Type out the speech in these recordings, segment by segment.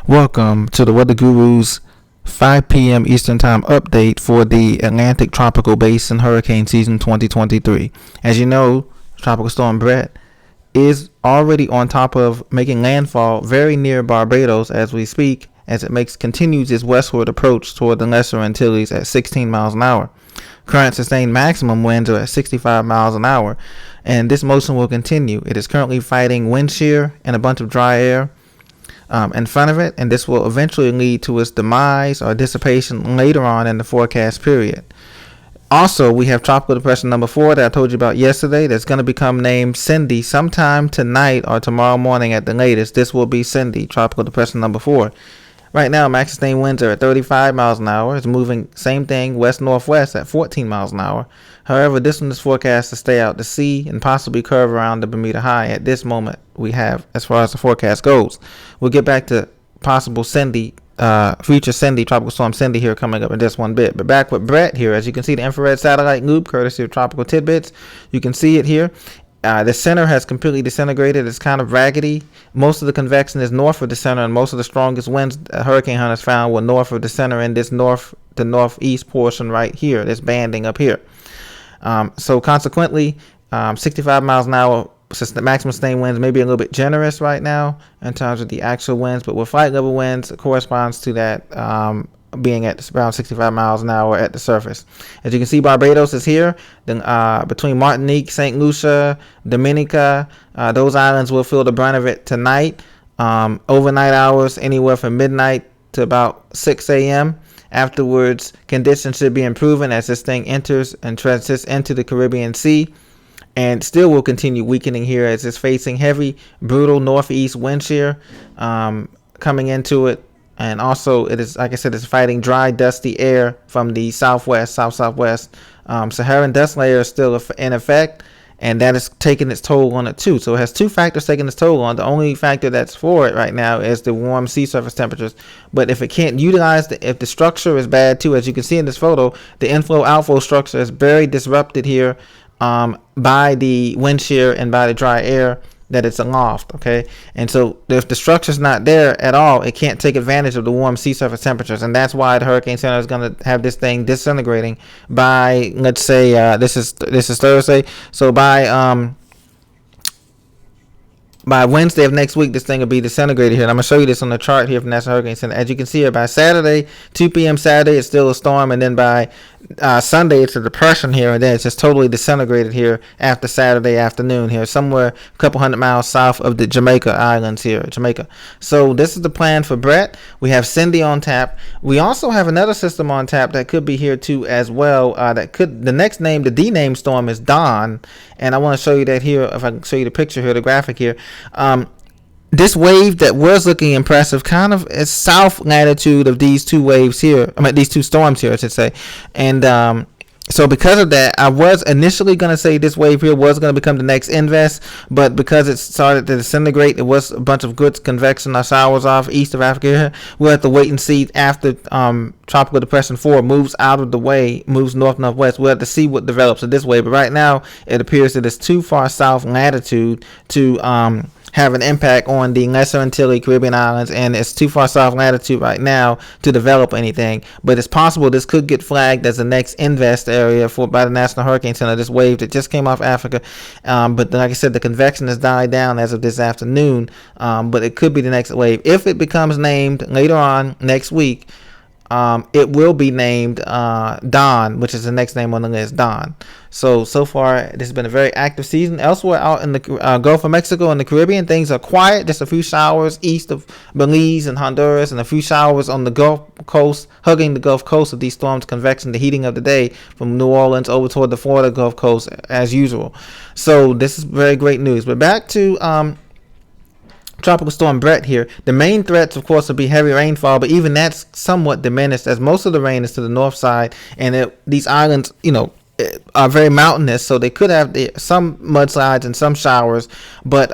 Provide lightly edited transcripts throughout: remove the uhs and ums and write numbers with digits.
Welcome to the Weather Guru's 5 p.m. Eastern Time update for the Atlantic Tropical Basin Hurricane Season 2023. As you know, Tropical Storm Bret is already on top of making landfall very near Barbados as we speak, as it continues its westward approach toward the Lesser Antilles at 16 miles an hour. Current sustained maximum winds are at 65 miles an hour, and this motion will continue. It is currently fighting wind shear and a bunch of dry air in front of it, and this will eventually lead to its demise or dissipation later on in the forecast period. Also, we have Tropical Depression number 4 that I told you about yesterday that's going to become named Cindy sometime tonight or tomorrow morning at the latest. This will be Cindy, Tropical Depression number 4. Right now, max sustained winds are at 35 miles an hour. It's moving same thing west-northwest at 14 miles an hour. However, this one is forecast to stay out to sea and possibly curve around the Bermuda High at this moment we have as far as the forecast goes. We'll get back to possible Cindy, future Cindy, Tropical Storm Cindy here coming up in just one bit. But back with Bret here, as you can see the infrared satellite loop courtesy of Tropical Tidbits. You can see it here. The center has completely disintegrated. It's kind of raggedy. Most of the convection is north of the center, and most of the strongest winds hurricane hunters found were north of the center in this north to northeast portion right here, this banding up here. So consequently, 65 miles an hour maximum sustained winds may be a little bit generous right now in terms of the actual winds, but with flight level winds, it corresponds to that being at around 65 miles an hour at the surface. As you can see, Barbados is here. Then between Martinique, St. Lucia, Dominica, those islands will feel the brunt of it tonight. Overnight hours anywhere from midnight to about 6 a.m. Afterwards, conditions should be improving as this thing enters and transits into the Caribbean Sea, and still will continue weakening here as it's facing heavy, brutal northeast wind shear coming into it. And also, it is, like I said, it's fighting dry, dusty air from the southwest. Saharan dust layer is still in effect, and that is taking its toll on it too. So it has two factors taking its toll on. The only factor that's for it right now is the warm sea surface temperatures. But if it can't utilize, if the structure is bad too, as you can see in this photo, the inflow-outflow structure is very disrupted here by the wind shear and by the dry air that it's aloft, okay? And so if the structure's not there at all, it can't take advantage of the warm sea surface temperatures, and that's why the Hurricane Center is going to have this thing disintegrating by, let's say, this is Thursday, so by Wednesday of next week, this thing will be disintegrated here. And I'm going to show you this on the chart here from National Hurricane Center. As you can see here, by Saturday, 2 p.m. Saturday, it's still a storm. And then by Sunday, it's a depression here. And then it's just totally disintegrated here after Saturday afternoon here, somewhere a couple hundred miles south of the Jamaica Islands here, Jamaica. So this is the plan for Bret. We have Cindy on tap. We also have another system on tap that could be here too as well. The next name, the D-name storm is Don. And I want to show you that here. If I can show you the picture here, the graphic here. This wave that was looking impressive kind of is south latitude of these two waves here. These two storms here, I should say. And so because of that, I was initially going to say this wave here was going to become the next invest, but because it started to disintegrate, it was a bunch of good convection or showers off east of Africa here. We'll have to wait and see after Tropical Depression 4 moves out of the way, moves north-northwest. We'll have to see what develops of this way. But right now, it appears that it's too far south latitude to have an impact on the Lesser Antilles, Caribbean Islands, and it's too far south latitude right now to develop anything. But it's possible this could get flagged as the next invest area by the National Hurricane Center, this wave that just came off Africa. But like I said, the convection has died down as of this afternoon, but it could be the next wave. If it becomes named later on next week, it will be named Don, which is the next name on the list, Don. So far, this has been a very active season. Elsewhere out in the Gulf of Mexico and the Caribbean, things are quiet. Just a few showers east of Belize and Honduras, and a few showers on the Gulf Coast, hugging the Gulf Coast of these storms, convection, the heating of the day from New Orleans over toward the Florida Gulf Coast as usual. So this is very great news. But back to Tropical Storm Bret here. The main threats, of course, will be heavy rainfall, but even that's somewhat diminished as most of the rain is to the north side, and these islands, are very mountainous, so they could have some mudslides and some showers, but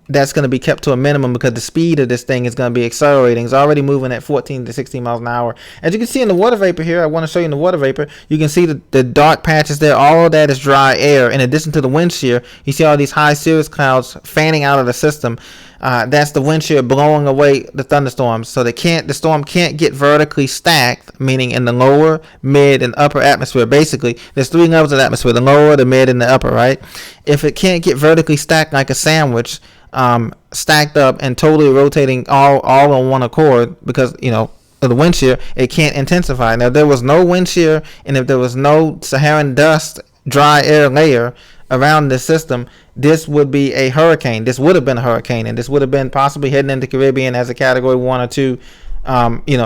that's going to be kept to a minimum because the speed of this thing is going to be accelerating. It's already moving at 14 to 16 miles an hour. As you can see in the water vapor here, I want to show you in the water vapor, you can see the dark patches there. All of that is dry air. In addition to the wind shear, you see all these high cirrus clouds fanning out of the system. That's the wind shear blowing away the thunderstorms. So the storm can't get vertically stacked, meaning in the lower, mid, and upper atmosphere. Basically, there's 3 levels of atmosphere: the lower, the mid, and the upper. Right? If it can't get vertically stacked like a sandwich, stacked up and totally rotating all on one accord, because of the wind shear, it can't intensify. Now, if there was no wind shear, and if there was no Saharan dust, dry air layer around the system, this would be a hurricane. This would have been a hurricane, and this would have been possibly heading into the Caribbean as a category 1 or 2,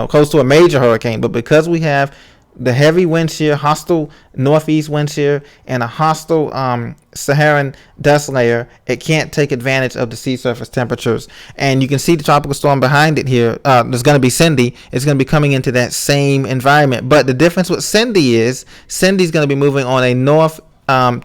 close to a major hurricane. But because we have the heavy wind shear, hostile northeast wind shear, and a hostile Saharan dust layer, it can't take advantage of the sea surface temperatures. And you can see the tropical storm behind it here. There's going to be Cindy. It's going to be coming into that same environment. But the difference with Cindy's going to be moving on a north.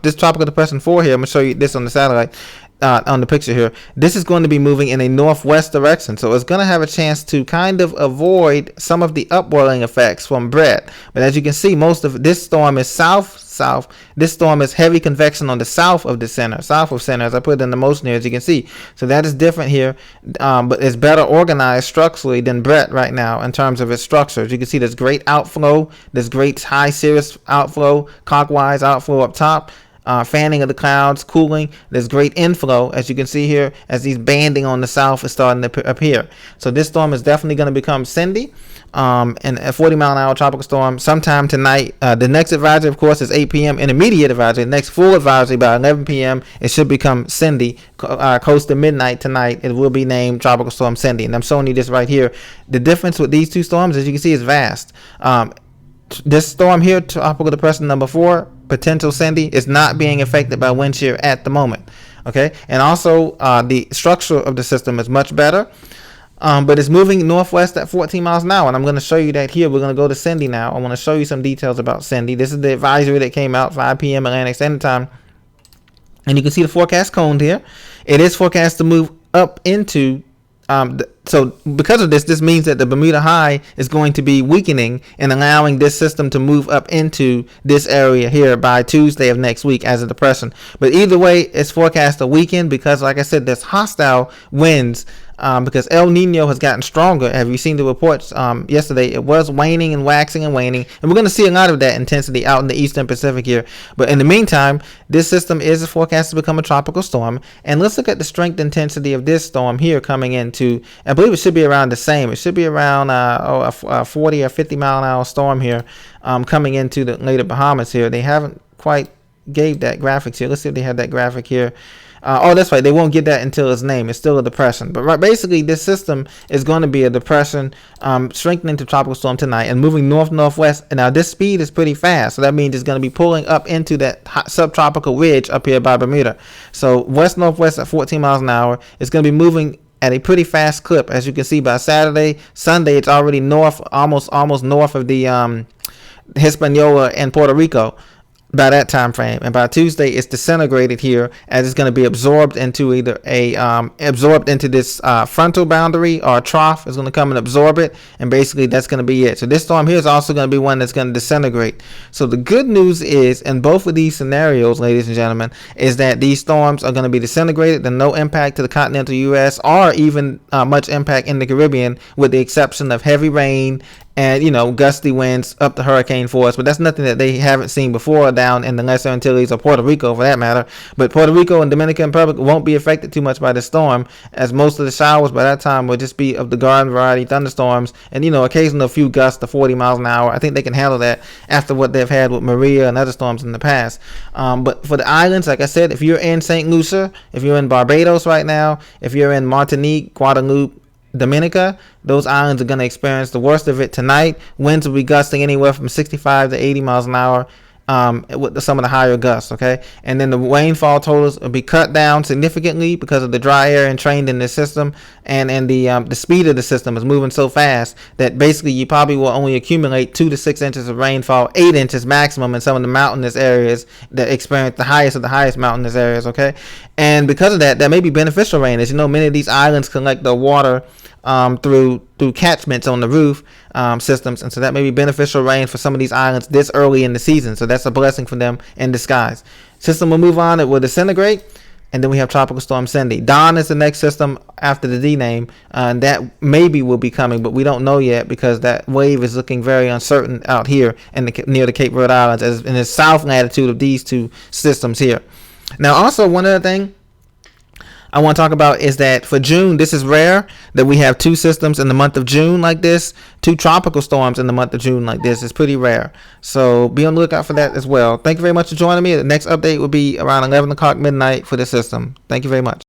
This tropical depression 4 here, I'm going to show you this on the satellite. On the picture here, this is going to be moving in a northwest direction, so it's going to have a chance to kind of avoid some of the upwelling effects from Bret. But as you can see, most of this storm is south. This storm is heavy convection on the south of center, as I put it in the motion here, as you can see. So that is different here, but it's better organized structurally than Bret right now in terms of its structure. As you can see, there's great outflow, there's great high cirrus outflow, clockwise outflow up top. Fanning of the clouds, cooling. There's great inflow, as you can see here, as these banding on the south is starting to appear. So this storm is definitely going to become Cindy, and a 40-mile-an-hour tropical storm sometime tonight. The next advisory, of course, is 8 p.m. Intermediate advisory. The next full advisory by 11 p.m. It should become Cindy. Close to midnight tonight, it will be named Tropical Storm Cindy. And I'm showing you this right here. The difference with these two storms, as you can see, is vast. This storm here, tropical depression number 4, potential Cindy, is not being affected by wind shear at the moment. Okay, and also the structure of the system is much better, but it's moving northwest at 14 miles an hour, and I'm going to show you that here. We're going to go to Cindy now. I want to show you some details about Cindy. This is the advisory that came out 5 p.m. Atlantic Standard Time, and you can see the forecast cone here. It is forecast to move up into so because of this means that the Bermuda High is going to be weakening and allowing this system to move up into this area here by Tuesday of next week as a depression. But either way, it's forecast to weaken because, like I said, there's hostile winds. Because El Nino has gotten stronger. Have you seen the reports yesterday? It was waning and waxing and waning, and we're going to see a lot of that intensity out in the eastern Pacific here. But in the meantime, this system is forecast to become a tropical storm. And let's look at the strength intensity of this storm here coming into, I believe it should be around the same. It should be around a 40 or 50 mile an hour storm here coming into the later Bahamas here. They haven't quite gave that graphics here. Let's see if they have that graphic here. That's right. They won't get that until it's named. It's still a depression. But basically, this system is going to be a depression, strengthening to tropical storm tonight and moving north-northwest. And now this speed is pretty fast. So that means it's going to be pulling up into that subtropical ridge up here by Bermuda. So west-northwest at 14 miles an hour. It's going to be moving at a pretty fast clip. As you can see, by Sunday, it's already north, almost north of the Hispaniola and Puerto Rico. By that time frame, and by Tuesday it's disintegrated here as it's going to be absorbed into either absorbed into this frontal boundary or trough. Is going to come and absorb it, and basically that's going to be it. So this storm here is also going to be one that's going to disintegrate. So the good news is, in both of these scenarios, ladies and gentlemen, is that these storms are going to be disintegrated and no impact to the continental U.S. or even much impact in the Caribbean, with the exception of heavy rain and gusty winds up to hurricane force. But that's nothing that they haven't seen before down in the Lesser Antilles or Puerto Rico for that matter. But Puerto Rico and Dominican Republic won't be affected too much by the storm, as most of the showers by that time will just be of the garden variety thunderstorms and occasional few gusts to 40 miles an hour. I think they can handle that after what they've had with Maria and other storms in the past. But for the islands, like I said, if you're in St. Lucia, if you're in Barbados right now, if you're in Martinique, Guadeloupe, Dominica, those islands are going to experience the worst of it tonight. Winds will be gusting anywhere from 65 to 80 miles an hour with some of the higher gusts, okay? And then the rainfall totals will be cut down significantly because of the dry air entrained in the system, and the speed of the system is moving so fast that basically you probably will only accumulate 2 to 6 inches of rainfall, 8 inches maximum in some of the mountainous areas that experience the highest of the highest mountainous areas, okay? And because of that, there may be beneficial rain. As you know, many of these islands collect the water through catchments on the roof systems, and so that may be beneficial rain for some of these islands this early in the season. So that's a blessing for them in disguise. System will move on, it will disintegrate, and then we have Tropical Storm Cindy. Don is the next system after the D name, and that maybe will be coming, but we don't know yet because that wave is looking very uncertain out here in near the Cape Verde Islands, as in the south latitude of these two systems here. Now, also one other thing I want to talk about is that for June, this is rare that we have two systems in the month of June like this, two tropical storms in the month of June like this. It's pretty rare. So be on the lookout for that as well. Thank you very much for joining me. The next update will be around 11 o'clock midnight for the system. Thank you very much.